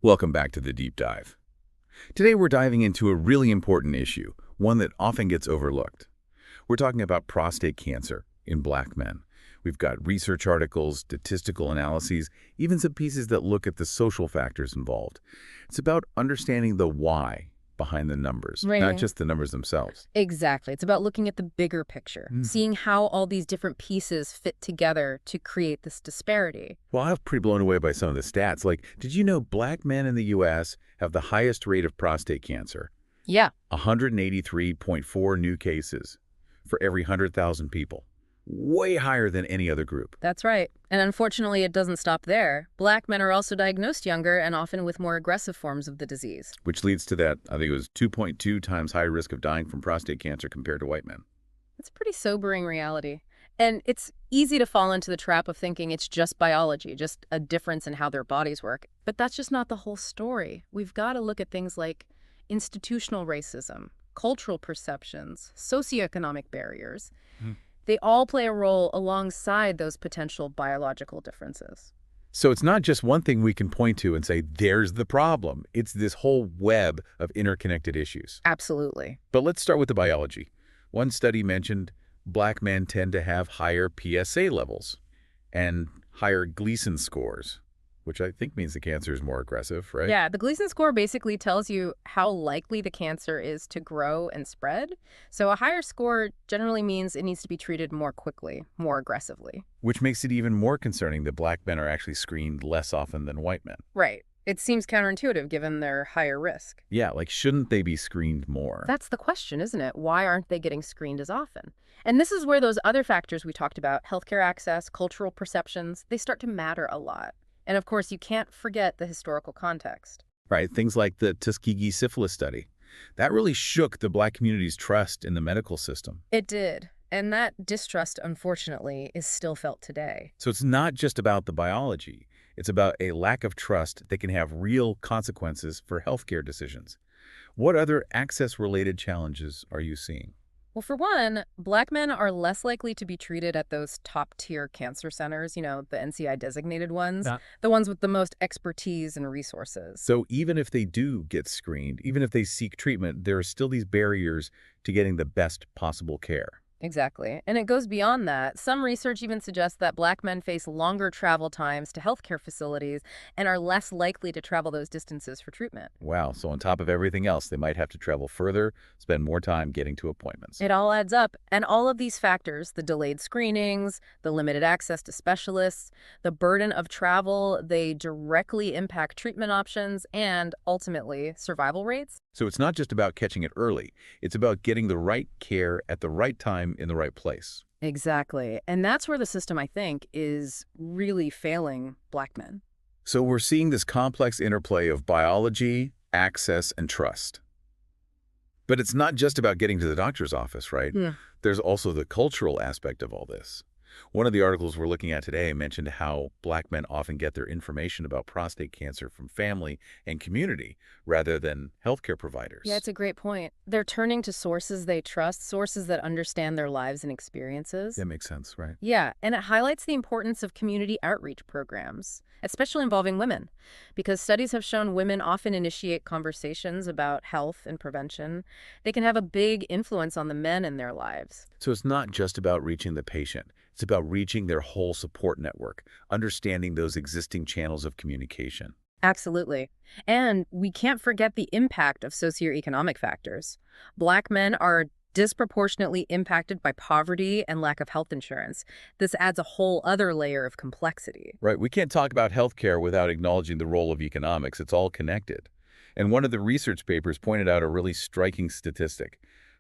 Welcome back to the Deep Dive. Today we're diving into a really important issue, one that often gets overlooked. We're talking about prostate cancer in Black men. We've got research articles, statistical analyses, even some pieces that look at the social factors involved. It's about understanding the why behind the numbers, not Right. just the numbers themselves. Exactly. It's about looking at the bigger picture, seeing how all these different pieces fit together to create this disparity. Well, I was pretty blown away by some of the stats. Like, did you know Black men in the U.S. have the highest rate of prostate cancer? Yeah, 183.4 new cases for every 100,000 people. Way higher than any other group. that's right. And unfortunately, it doesn't stop there. Black men are also diagnosed younger and often with more aggressive forms of the disease. Which leads to that, I think it was 2.2 times higher risk of dying from prostate cancer compared to white men. It's a pretty sobering reality. And it's easy to fall into the trap of thinking it's just biology, just a difference in how their bodies work. But that's just not the whole story. We've got to look at things like institutional racism, cultural perceptions, socioeconomic barriers. They all play a role alongside those potential biological differences. So it's not just one thing we can point to and say, there's the problem. It's this whole web of interconnected issues. Absolutely. But let's start with the biology. One study mentioned Black men tend to have higher PSA levels and higher Gleason scores, which I think means the cancer is more aggressive, right? Yeah, the Gleason score basically tells you how likely the cancer is to grow and spread. So a higher score generally means it needs to be treated more quickly, more aggressively. Which makes it even more concerning that Black men are actually screened less often than white men. Right. It seems counterintuitive given their higher risk. Yeah, like shouldn't they be screened more? That's the question, isn't it? Why aren't they getting screened as often? And this is where those other factors we talked about, healthcare access, cultural perceptions, they start to matter a lot. And of course, you can't forget the historical context. Right, things like the Tuskegee syphilis study. That really shook the Black community's trust in the medical system. It did. And that distrust, unfortunately, is still felt today. So it's not just about the biology. It's about a lack of trust that can have real consequences for healthcare decisions. What other access-related challenges are you seeing? Well, for one, Black men are less likely to be treated at those top-tier cancer centers, the NCI-designated ones, Yeah. the ones with the most expertise and resources. So even if they do get screened, even if they seek treatment, there are still these barriers to getting the best possible care. Exactly. And it goes beyond that. Some research even suggests that Black men face longer travel times to healthcare facilities and are less likely to travel those distances for treatment. Wow, so on top of everything else, they might have to travel further, spend more time getting to appointments. It all adds up. And all of these factors, the delayed screenings, the limited access to specialists, the burden of travel, they directly impact treatment options and, ultimately, survival rates. So it's not just about catching it early. It's about getting the right care at the right time in the right place. Exactly. And that's where the system, I think, is really failing Black men. So we're seeing this complex interplay of biology, access, and trust. But it's not just about getting to the doctor's office, right? Yeah. There's also the cultural aspect of all this. One of the articles we're looking at today mentioned how Black men often get their information about prostate cancer from family and community rather than healthcare providers. Yeah, it's a great point. They're turning to sources they trust, sources that understand their lives and experiences. That makes sense, right? Yeah, and it highlights the importance of community outreach programs, especially involving women, because studies have shown women often initiate conversations about health and prevention. They can have a big influence on the men in their lives. So it's not just about reaching the patient. It's about reaching their whole support network, understanding those existing channels of communication. Absolutely. And we can't forget the impact of socioeconomic factors. Black men are disproportionately impacted by poverty and lack of health insurance. This adds a whole other layer of complexity. Right, we can't talk about healthcare without acknowledging the role of economics. It's all connected. And one of the research papers pointed out a really striking statistic.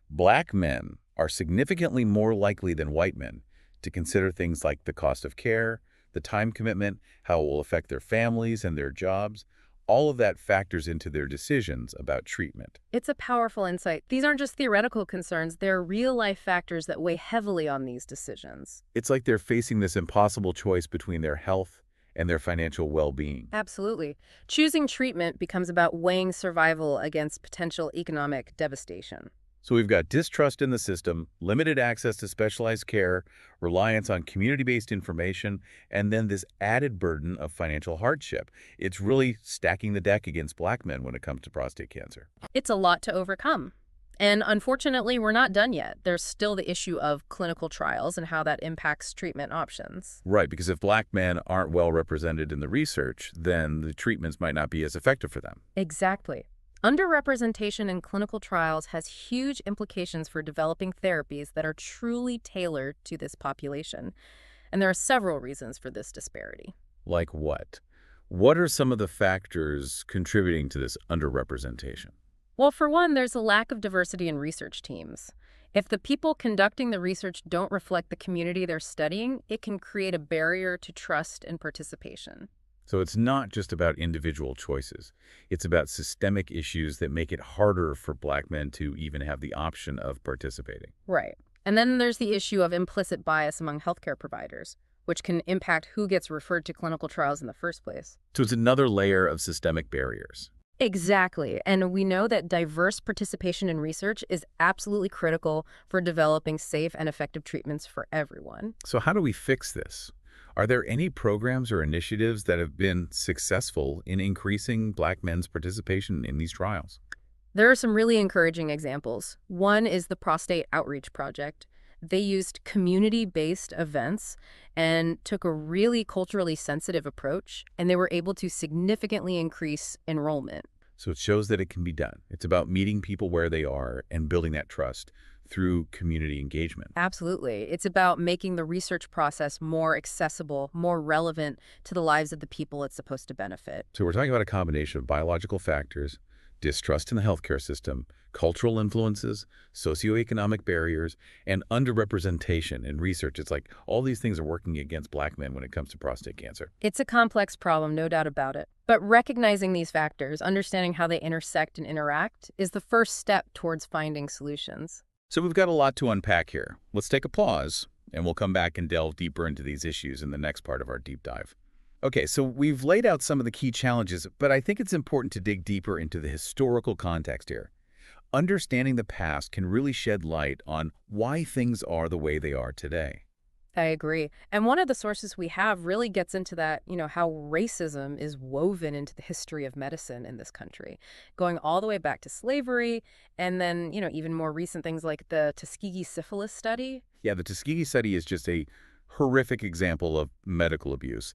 Black men are significantly more likely than white men to consider things like the cost of care, the time commitment, how it will affect their families and their jobs. All of that factors into their decisions about treatment. It's a powerful insight. These aren't just theoretical concerns, they're real-life factors that weigh heavily on these decisions. It's like they're facing this impossible choice between their health and their financial well-being. Absolutely. Choosing treatment becomes about weighing survival against potential economic devastation. So we've got distrust in the system, limited access to specialized care, reliance on community-based information, and then this added burden of financial hardship. It's really stacking the deck against black men when it comes to prostate cancer. It's a lot to overcome. And unfortunately, we're not done yet. There's still the issue of clinical trials and how that impacts treatment options. Right, because if black men aren't well represented in the research, then the treatments might not be as effective for them. Exactly. Underrepresentation in clinical trials has huge implications for developing therapies that are truly tailored to this population. And there are several reasons for this disparity. Like what? What are some of the factors contributing to this underrepresentation? Well, for one, there's a lack of diversity in research teams. If the people conducting the research don't reflect the community they're studying, it can create a barrier to trust and participation. So it's not just about individual choices. It's about systemic issues that make it harder for black men to even have the option of participating. Right. And then there's the issue of implicit bias among healthcare providers, which can impact who gets referred to clinical trials in the first place. So it's another layer of systemic barriers. Exactly. And we know that diverse participation in research is absolutely critical for developing safe and effective treatments for everyone. So how do we fix this? Are there any programs or initiatives that have been successful in increasing black men's participation in these trials? There are some really encouraging examples. One is the Prostate Outreach Project. They used community-based events and took a really culturally sensitive approach, and they were able to significantly increase enrollment. So it shows that it can be done. It's about meeting people where they are and building that trust through community engagement. Absolutely. It's about making the research process more accessible, more relevant to the lives of the people it's supposed to benefit. So we're talking about a combination of biological factors, distrust in the healthcare system, cultural influences, socioeconomic barriers, and underrepresentation in research. It's like all these things are working against black men when it comes to prostate cancer. It's a complex problem, no doubt about it. But recognizing these factors, understanding how they intersect and interact, is the first step towards finding solutions. So we've got a lot to unpack here. Let's take a pause, and we'll come back and delve deeper into these issues in the next part of our deep dive. Okay, so we've laid out some of the key challenges, but I think it's important to dig deeper into the historical context here. Understanding the past can really shed light on why things are the way they are today. I agree. And one of the sources we have really gets into that, how racism is woven into the history of medicine in this country, going all the way back to slavery, and then, even more recent things like the Tuskegee syphilis study. Yeah, the Tuskegee study is just a horrific example of medical abuse.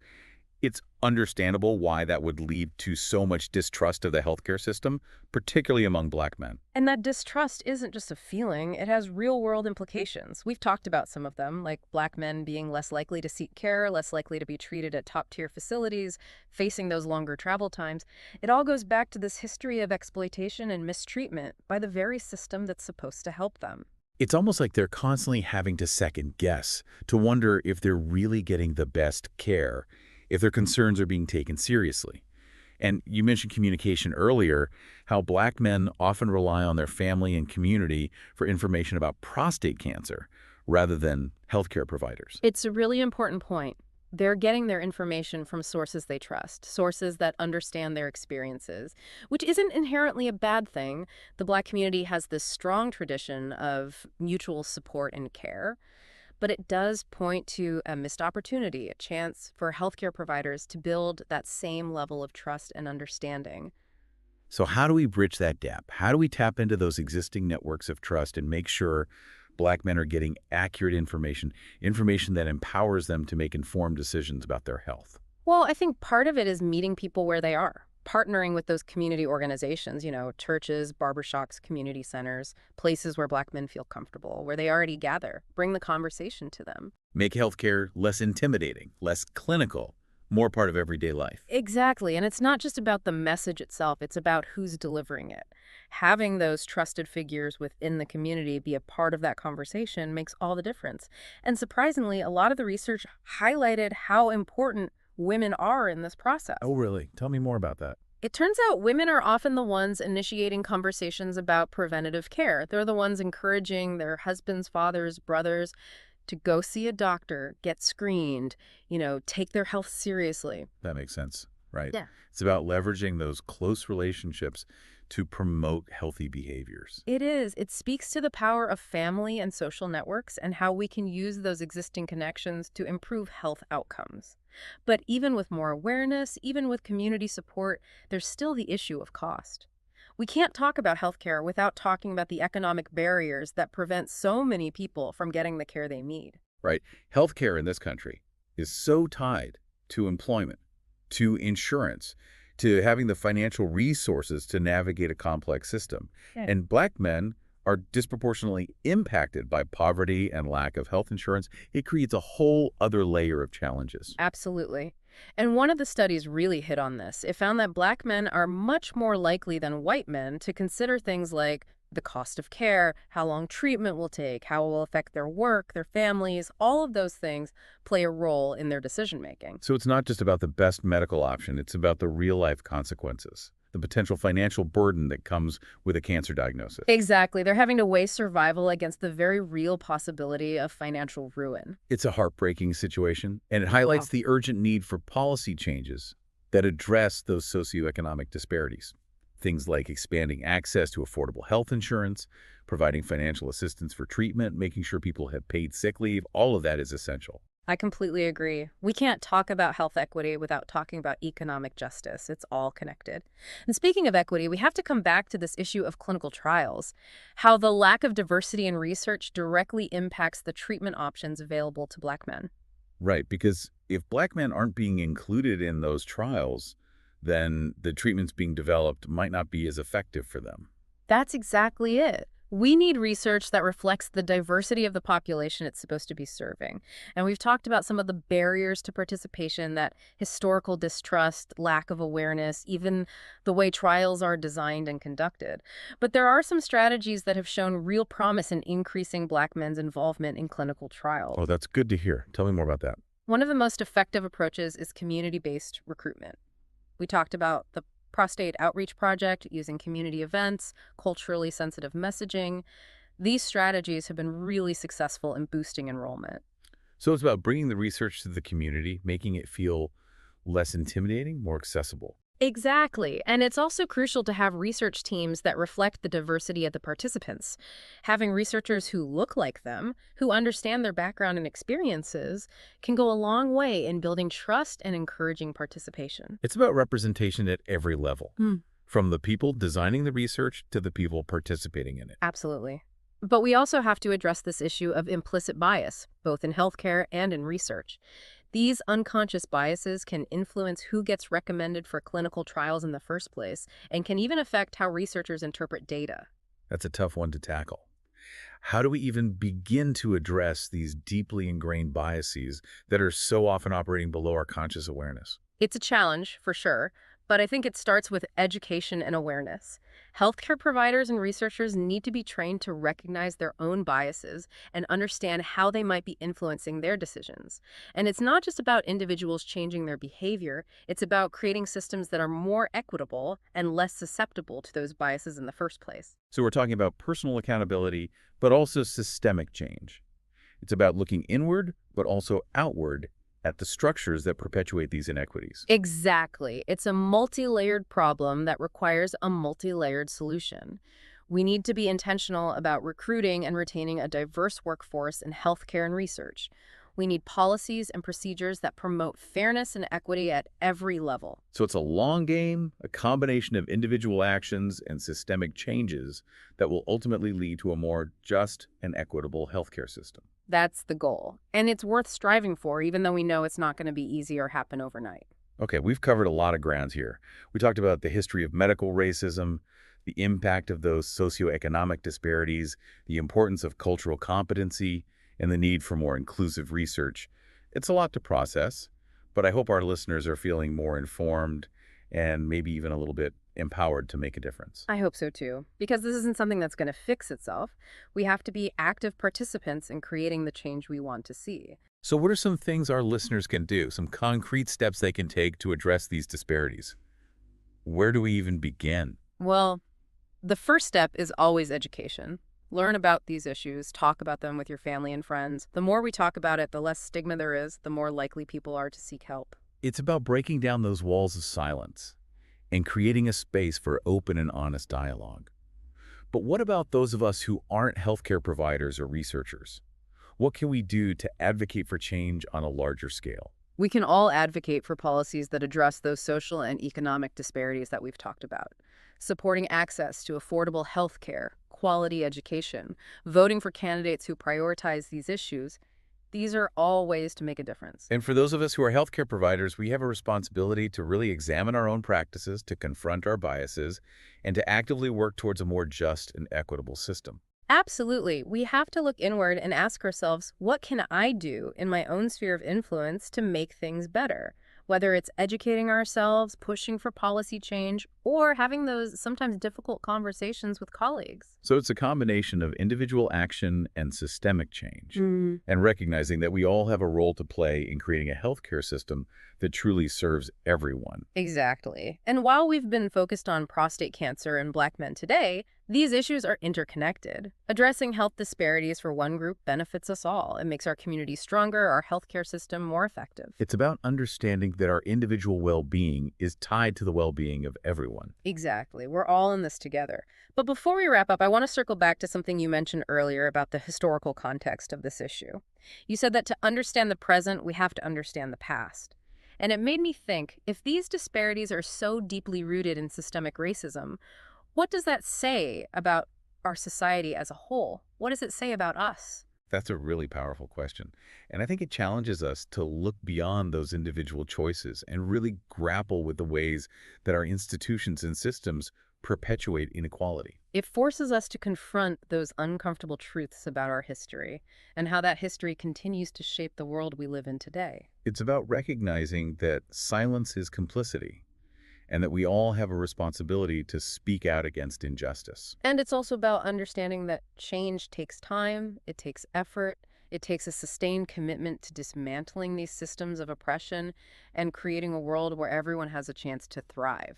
It's understandable why that would lead to so much distrust of the healthcare system, particularly among black men. And that distrust isn't just a feeling, it has real-world implications. We've talked about some of them, like black men being less likely to seek care, less likely to be treated at top-tier facilities, facing those longer travel times. It all goes back to this history of exploitation and mistreatment by the very system that's supposed to help them. It's almost like they're constantly having to second guess, to wonder if they're really getting the best care, if their concerns are being taken seriously. And you mentioned communication earlier, how black men often rely on their family and community for information about prostate cancer rather than healthcare providers. It's a really important point. They're getting their information from sources they trust, sources that understand their experiences, which isn't inherently a bad thing. The Black community has this strong tradition of mutual support and care, but it does point to a missed opportunity, a chance for healthcare providers to build that same level of trust and understanding. So how do we bridge that gap? How do we tap into those existing networks of trust and make sure black men are getting accurate information, information that empowers them to make informed decisions about their health? Well, I think part of it is meeting people where they are, partnering with those community organizations, churches, barbershops, community centers, places where black men feel comfortable, where they already gather. Bring the conversation to them. Make healthcare less intimidating, less clinical, more part of everyday life. Exactly. And it's not just about the message itself. It's about who's delivering it. Having those trusted figures within the community be a part of that conversation makes all the difference. And surprisingly, a lot of the research highlighted how important women are in this process. Oh, really? Tell me more about that. It turns out women are often the ones initiating conversations about preventative care. They're the ones encouraging their husbands, fathers, brothers to go see a doctor, get screened, take their health seriously. That makes sense. right? Yeah. It's about leveraging those close relationships to promote healthy behaviors. It is. It speaks to the power of family and social networks and how we can use those existing connections to improve health outcomes. But even with more awareness, even with community support, there's still the issue of cost. We can't talk about healthcare without talking about the economic barriers that prevent so many people from getting the care they need. Right? Healthcare in this country is so tied to employment, to insurance, to having the financial resources to navigate a complex system. Yeah. And Black men are disproportionately impacted by poverty and lack of health insurance. It creates a whole other layer of challenges. Absolutely. And one of the studies really hit on this. It found that Black men are much more likely than white men to consider things like the cost of care, how long treatment will take, how it will affect their work, their families. All of those things play a role in their decision making. So it's not just about the best medical option, it's about the real-life consequences, the potential financial burden that comes with a cancer diagnosis. Exactly. They're having to weigh survival against the very real possibility of financial ruin. It's a heartbreaking situation, and it Wow. highlights the urgent need for policy changes that address those socioeconomic disparities. Things like expanding access to affordable health insurance, providing financial assistance for treatment, making sure people have paid sick leave, all of that is essential. I completely agree. We can't talk about health equity without talking about economic justice. It's all connected. And speaking of equity, we have to come back to this issue of clinical trials, how the lack of diversity in research directly impacts the treatment options available to Black men. Right, because if Black men aren't being included in those trials, then the treatments being developed might not be as effective for them. That's exactly it. We need research that reflects the diversity of the population it's supposed to be serving. And we've talked about some of the barriers to participation, that historical distrust, lack of awareness, even the way trials are designed and conducted. But there are some strategies that have shown real promise in increasing Black men's involvement in clinical trials. Oh, that's good to hear. Tell me more about that. One of the most effective approaches is community-based recruitment. We talked about the Prostate Outreach Project using community events, culturally sensitive messaging. These strategies have been really successful in boosting enrollment. So it's about bringing the research to the community, making it feel less intimidating, more accessible. Exactly. And it's also crucial to have research teams that reflect the diversity of the participants. Having researchers who look like them, who understand their background and experiences, can go a long way in building trust and encouraging participation. It's about representation at every level, Hmm. from the people designing the research to the people participating in it. Absolutely. But we also have to address this issue of implicit bias, both in healthcare and in research. These unconscious biases can influence who gets recommended for clinical trials in the first place, and can even affect how researchers interpret data. That's a tough one to tackle. How do we even begin to address these deeply ingrained biases that are so often operating below our conscious awareness? It's a challenge, for sure, but I think it starts with education and awareness. Healthcare providers and researchers need to be trained to recognize their own biases and understand how they might be influencing their decisions. And it's not just about individuals changing their behavior, it's about creating systems that are more equitable and less susceptible to those biases in the first place. So we're talking about personal accountability, but also systemic change. It's about looking inward, but also outward at the structures that perpetuate these inequities. Exactly. It's a multi-layered problem that requires a multi-layered solution. We need to be intentional about recruiting and retaining a diverse workforce in healthcare and research. We need policies and procedures that promote fairness and equity at every level. So it's a long game, a combination of individual actions and systemic changes that will ultimately lead to a more just and equitable healthcare system. That's the goal. And it's worth striving for, even though we know it's not going to be easy or happen overnight. Okay, we've covered a lot of grounds here. We talked about the history of medical racism, the impact of those socioeconomic disparities, the importance of cultural competency, and the need for more inclusive research. It's a lot to process, but I hope our listeners are feeling more informed and maybe even a little bit empowered to make a difference. I hope so too, because this isn't something that's going to fix itself. We have to be active participants in creating the change we want to see. So what are some things our listeners can do, some concrete steps they can take to address these disparities? Where do we even begin? Well, the first step is always education. Learn about these issues, talk about them with your family and friends. The more we talk about it, the less stigma there is, the more likely people are to seek help. It's about breaking down those walls of silence and creating a space for open and honest dialogue. But what about those of us who aren't healthcare providers or researchers? What can we do to advocate for change on a larger scale? We can all advocate for policies that address those social and economic disparities that we've talked about. Supporting access to affordable health care, quality education, voting for candidates who prioritize these issues, these are all ways to make a difference. And for those of us who are healthcare providers, we have a responsibility to really examine our own practices, to confront our biases, and to actively work towards a more just and equitable system. Absolutely. We have to look inward and ask ourselves, what can I do in my own sphere of influence to make things better? Whether it's educating ourselves, pushing for policy change, or having those sometimes difficult conversations with colleagues. So it's a combination of individual action and systemic change, and recognizing that we all have a role to play in creating a healthcare system that truly serves everyone. Exactly. And while we've been focused on prostate cancer in Black men today, these issues are interconnected. Addressing health disparities for one group benefits us all. It makes our community stronger, our healthcare system more effective. It's about understanding that our individual well-being is tied to the well-being of everyone. Exactly. We're all in this together. But before we wrap up, I want to circle back to something you mentioned earlier about the historical context of this issue. You said that to understand the present, we have to understand the past. And it made me think, if these disparities are so deeply rooted in systemic racism, what does that say about our society as a whole? What does it say about us? That's a really powerful question. And I think it challenges us to look beyond those individual choices and really grapple with the ways that our institutions and systems perpetuate inequality. It forces us to confront those uncomfortable truths about our history and how that history continues to shape the world we live in today. It's about recognizing that silence is complicity and that we all have a responsibility to speak out against injustice. And it's also about understanding that change takes time, it takes effort, it takes a sustained commitment to dismantling these systems of oppression and creating a world where everyone has a chance to thrive.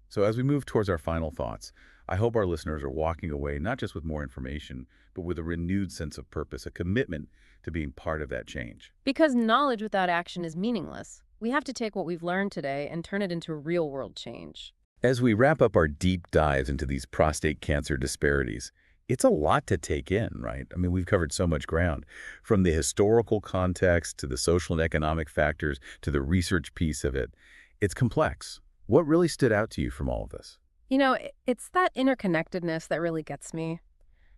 So as we move towards our final thoughts, I hope our listeners are walking away not just with more information, but with a renewed sense of purpose, a commitment to being part of that change. Because knowledge without action is meaningless. We have to take what we've learned today and turn it into real-world change. As we wrap up our deep dives into these prostate cancer disparities, it's a lot to take in, right? I mean, we've covered so much ground, from the historical context to the social and economic factors to the research piece of it. It's complex. What really stood out to you from all of this? You know, it's that interconnectedness that really gets me.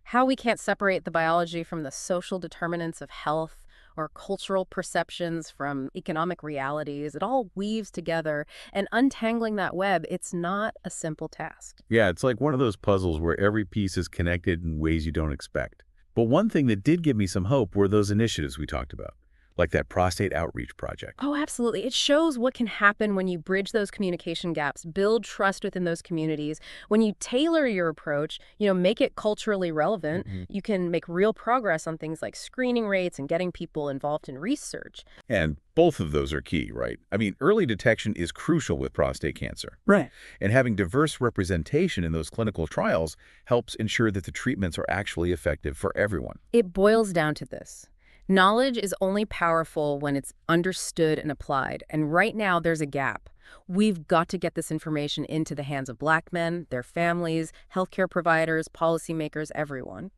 How we can't separate the biology from the social determinants of health or cultural perceptions from economic realities. It all weaves together, and untangling that web, it's not a simple task. Yeah, it's like one of those puzzles where every piece is connected in ways you don't expect. But one thing that did give me some hope were those initiatives we talked about, like that prostate outreach project. Oh, absolutely. It shows what can happen when you bridge those communication gaps, build trust within those communities. When you tailor your approach, make it culturally relevant, you can make real progress on things like screening rates and getting people involved in research. And both of those are key, right? I mean, early detection is crucial with prostate cancer. Right. And having diverse representation in those clinical trials helps ensure that the treatments are actually effective for everyone. It boils down to this. Knowledge is only powerful when it's understood and applied, and right now there's a gap. We've got to get this information into the hands of Black men, their families, healthcare providers, policymakers, everyone.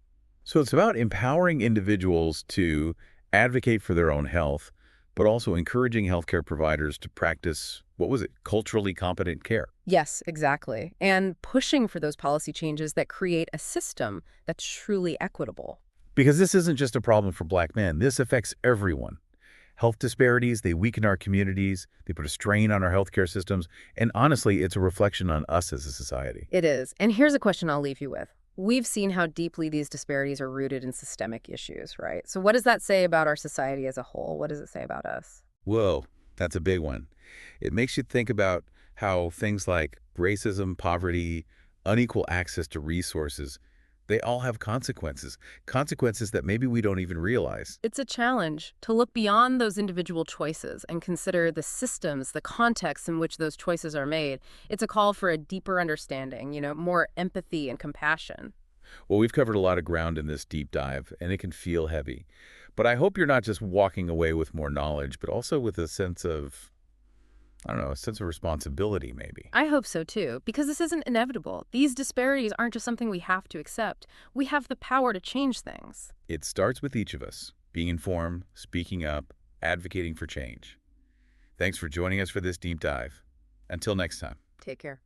So it's about empowering individuals to advocate for their own health, but also encouraging healthcare providers to practice, culturally competent care. Yes, exactly. And pushing for those policy changes that create a system that's truly equitable. Because this isn't just a problem for Black men. This affects everyone. Health disparities, they weaken our communities, they put a strain on our healthcare systems, and honestly, it's a reflection on us as a society. It is. And here's a question I'll leave you with. We've seen how deeply these disparities are rooted in systemic issues, right? So what does that say about our society as a whole? What does it say about us? Whoa, that's a big one. It makes you think about how things like racism, poverty, unequal access to resources, they all have consequences that maybe we don't even realize. It's a challenge to look beyond those individual choices and consider the systems, the context in which those choices are made. It's a call for a deeper understanding, more empathy and compassion. Well, we've covered a lot of ground in this deep dive, and it can feel heavy. But I hope you're not just walking away with more knowledge, but also with a sense of I don't know, a sense of responsibility, maybe. I hope so too, because this isn't inevitable. These disparities aren't just something we have to accept. We have the power to change things. It starts with each of us, being informed, speaking up, advocating for change. Thanks for joining us for this deep dive. Until next time. Take care.